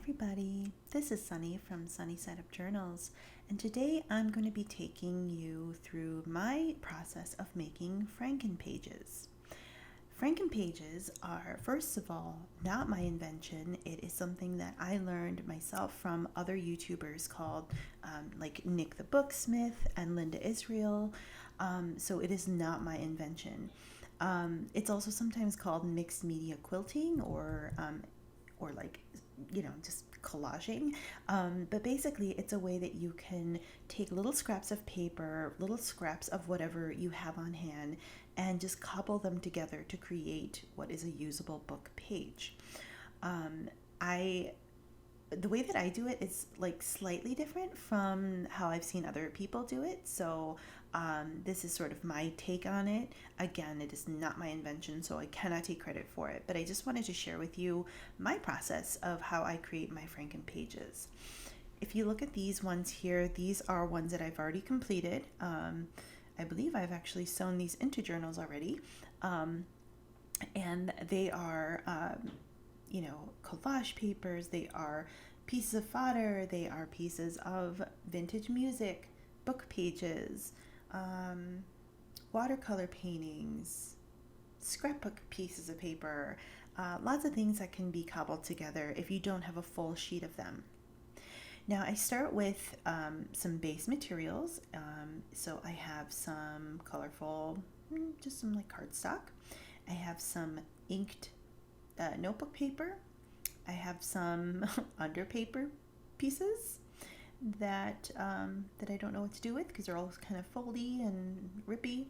everybody, this is Sunny from Sunny Side Up Journals, and today I'm going to be taking you through my process of making Frankenpages. Frankenpages are, first of all, not my invention. It is something that I learned myself from other YouTubers called like Nik the Booksmith and Linda Israel, so it is not my invention. It's also sometimes called mixed media quilting or like just collaging, but basically it's a way that you can take little scraps of paper, little scraps of whatever you have on hand, and just cobble them together to create what is a usable book page. I The way that I do it is like slightly different from how I've seen other people do it. So this is sort of my take on it. Again, it is not my invention, so I cannot take credit for it. But I just wanted to share with you my process of how I create my Frankenpages. If you look at these ones here, these are ones that I've already completed. I believe I've actually sewn these into journals already. And they are collage papers, they are pieces of fodder, they are pieces of vintage music, book pages, watercolor paintings, scrapbook pieces of paper, lots of things that can be cobbled together if you don't have a full sheet of them. Now I start with some base materials. So I have some colorful, just some like cardstock. I have some inked notebook paper. I have some under paper pieces that I don't know what to do with because they're all kind of foldy and rippy.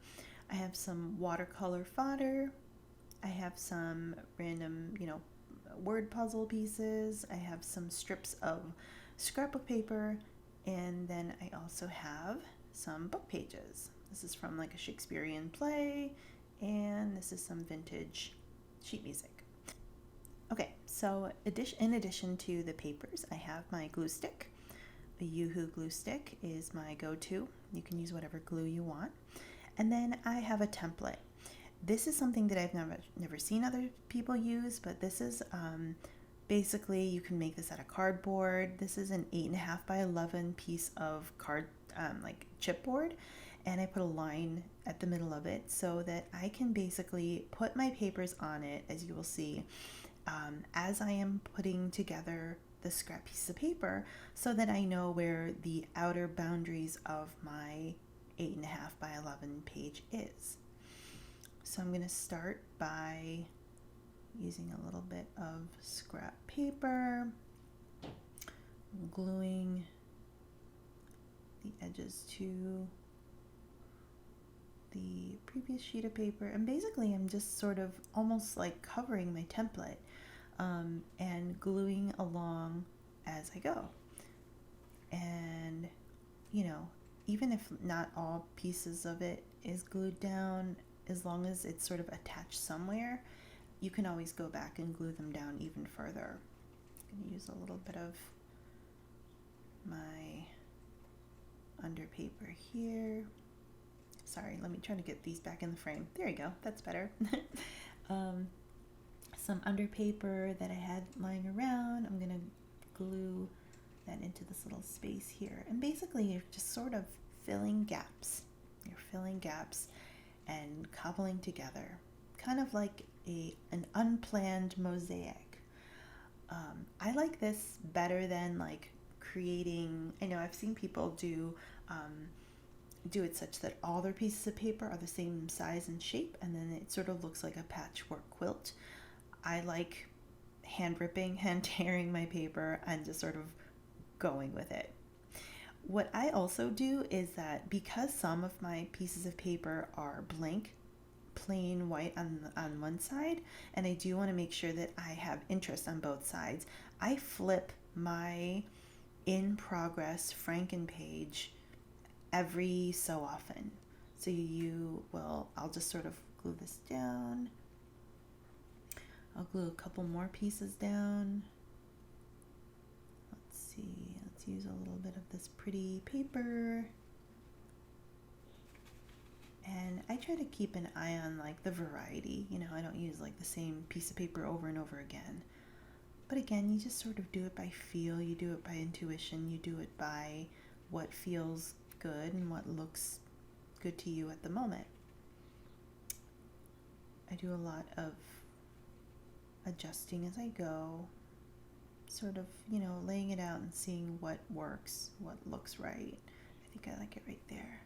I have some watercolor fodder. I have some random, word puzzle pieces. I have some strips of scrapbook paper, and then I also have some book pages. This is from like a Shakespearean play, and this is some vintage sheet music. Okay, so in addition to the papers, I have my glue stick. A Yoo-Hoo glue stick is my go-to. You can use whatever glue you want. And then I have a template. This is something that I've never seen other people use, but this is basically you can make this out of cardboard. This is an 8.5 by 11 piece of like chipboard, and I put a line at the middle of it so that I can basically put my papers on it, as you will see, as I am putting together the scrap piece of paper, so that I know where the outer boundaries of my 8.5 by 11 page is. So I'm going to start by using a little bit of scrap paper, gluing the edges to the previous sheet of paper, and basically I'm just sort of almost like covering my template and gluing along as I go. And even if not all pieces of it is glued down, as long as it's sort of attached somewhere, you can always go back and glue them down even further. I'm going to use a little bit of my under paper here. Sorry, let me try to get these back in the frame. There you go, that's better. Some under paper that I had lying around, I'm going to glue that into this little space here. And basically you're just sort of filling gaps. You're filling gaps and cobbling together, kind of like an unplanned mosaic. I like this better than like creating. I know I've seen people do it such that all their pieces of paper are the same size and shape, and then it sort of looks like a patchwork quilt. I like hand tearing my paper and just sort of going with it. What I also do is that because some of my pieces of paper are blank, plain white on one side, and I do want to make sure that I have interest on both sides, I flip my in progress Frankenpage every so often. So I'll just sort of glue this down. I'll glue a couple more pieces down. Let's use a little bit of this pretty paper. And I try to keep an eye on like the variety. I don't use like the same piece of paper over and over again. But again, you just sort of do it by feel, you do it by intuition, you do it by what feels good and what looks good to you at the moment. I do a lot of adjusting as I go, sort of, laying it out and seeing what works, what looks right. I think I like it right there.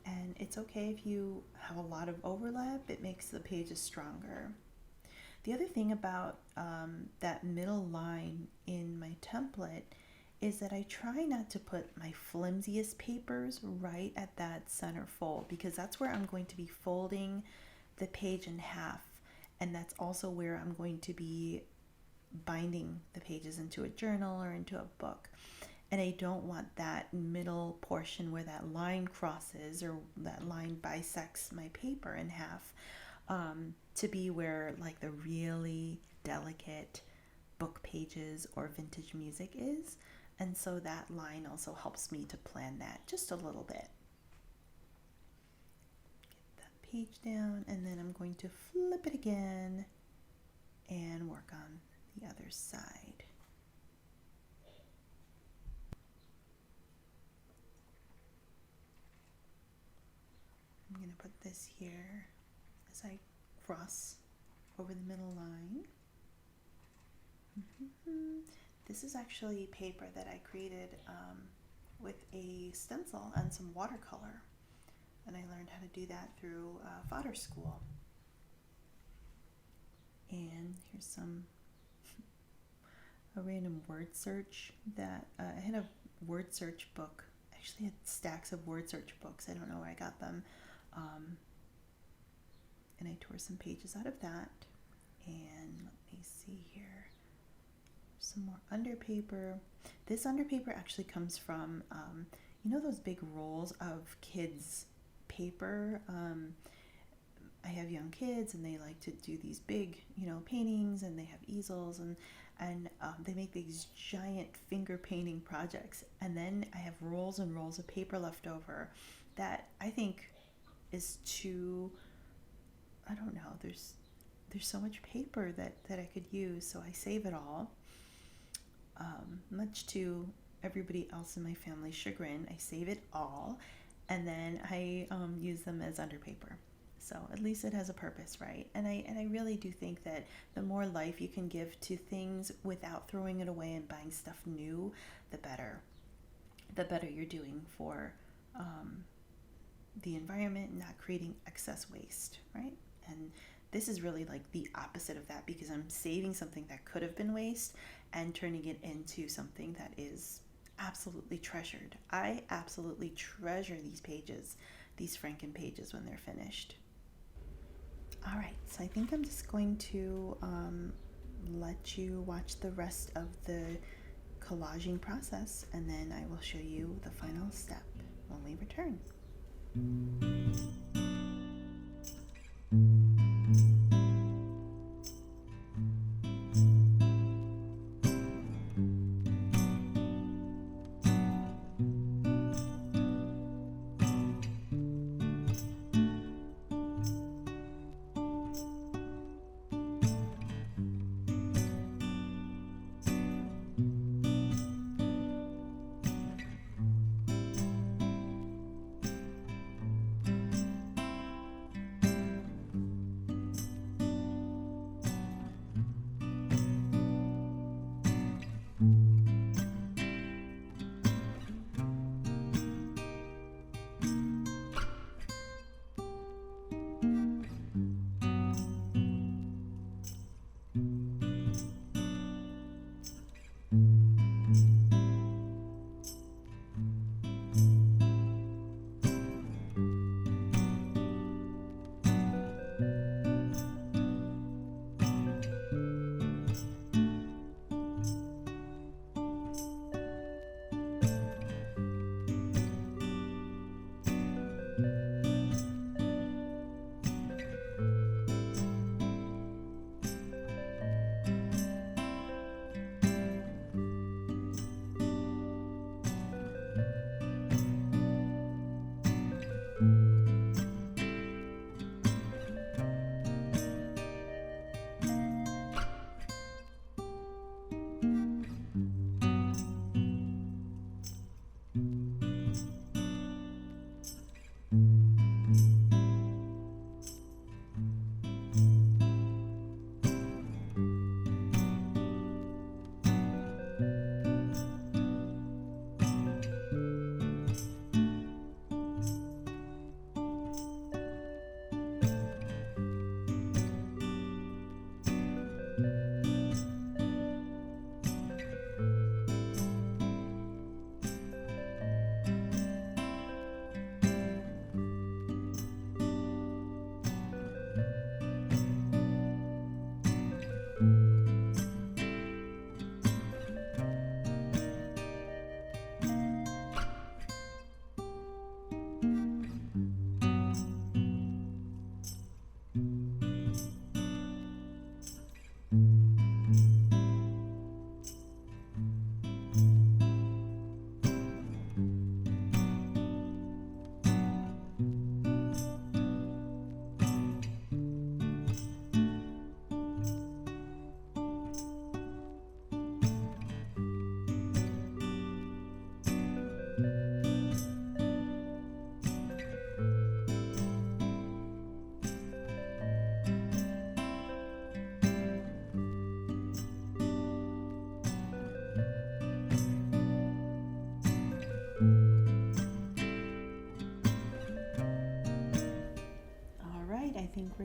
And it's okay if you have a lot of overlap, it makes the pages stronger. The other thing about that middle line in my template is that I try not to put my flimsiest papers right at that center fold, because that's where I'm going to be folding the page in half, and that's also where I'm going to be binding the pages into a journal or into a book. And I don't want that middle portion where that line crosses or that line bisects my paper in half to be where like the really delicate book pages or vintage music is. And so that line also helps me to plan that just a little bit. Get that page down, and then I'm going to flip it again and work on the other side. I'm going to put this here as I cross over the middle line. This is actually paper that I created with a stencil and some watercolor, and I learned how to do that through fodder school. And here's a random word search that I had a word search book. I actually had stacks of word search books. I don't know where I got them. And I tore some pages out of that. And let me see here. Some more underpaper. This underpaper actually comes from, those big rolls of kids' paper. I have young kids, and they like to do these big, paintings, and they have easels, and they make these giant finger painting projects. And then I have rolls and rolls of paper left over that I think is too, I don't know, there's so much paper that I could use, so I save it all. Much to everybody else in my family's chagrin, I save it all, and then I use them as underpaper. So at least it has a purpose, right? And I really do think that the more life you can give to things without throwing it away and buying stuff new, the better. The better you're doing for the environment, not creating excess waste, right? And this is really like the opposite of that, because I'm saving something that could have been waste and turning it into something that is absolutely treasured. I absolutely treasure these pages, these Frankenpages, when they're finished. All right, so I think I'm just going to let you watch the rest of the collaging process, and then I will show you the final step when we return.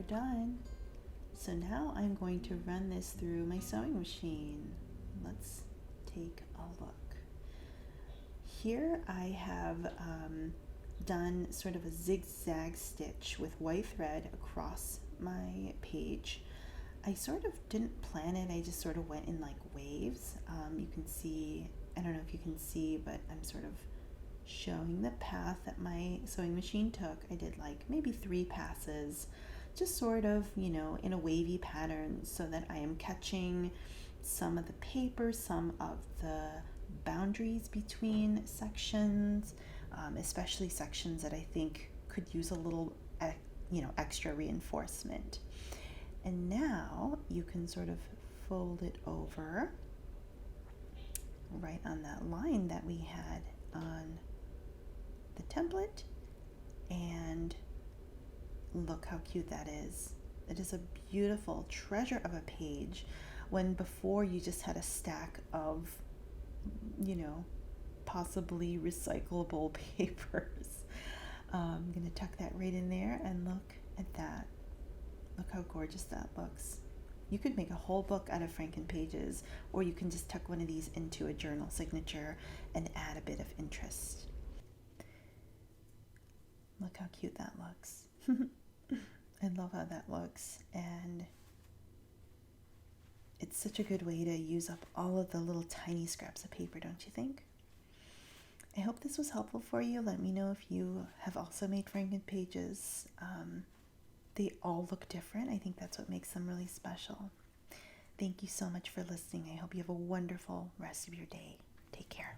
done. So now I'm going to run this through my sewing machine. Let's take a look. Here I have done sort of a zigzag stitch with white thread across my page. I sort of didn't plan it, I just sort of went in like waves. You can see, I don't know if you can see, but I'm sort of showing the path that my sewing machine took. I did like maybe 3 passes, just sort of, you know, in a wavy pattern so that I am catching some of the paper, some of the boundaries between sections, especially sections that I think could use a little, extra reinforcement. And now you can sort of fold it over right on that line that we had on the template, and look how cute that is. It is a beautiful treasure of a page when before you just had a stack of, possibly recyclable papers. I'm going to tuck that right in there, and look at that. Look how gorgeous that looks. You could make a whole book out of Frankenpages, or you can just tuck one of these into a journal signature and add a bit of interest. Look how cute that looks. I love how that looks, and it's such a good way to use up all of the little tiny scraps of paper, don't you think? I hope this was helpful for you. Let me know if you have also made Frankenpages. They all look different. I think that's what makes them really special. Thank you so much for listening. I hope you have a wonderful rest of your day. Take care.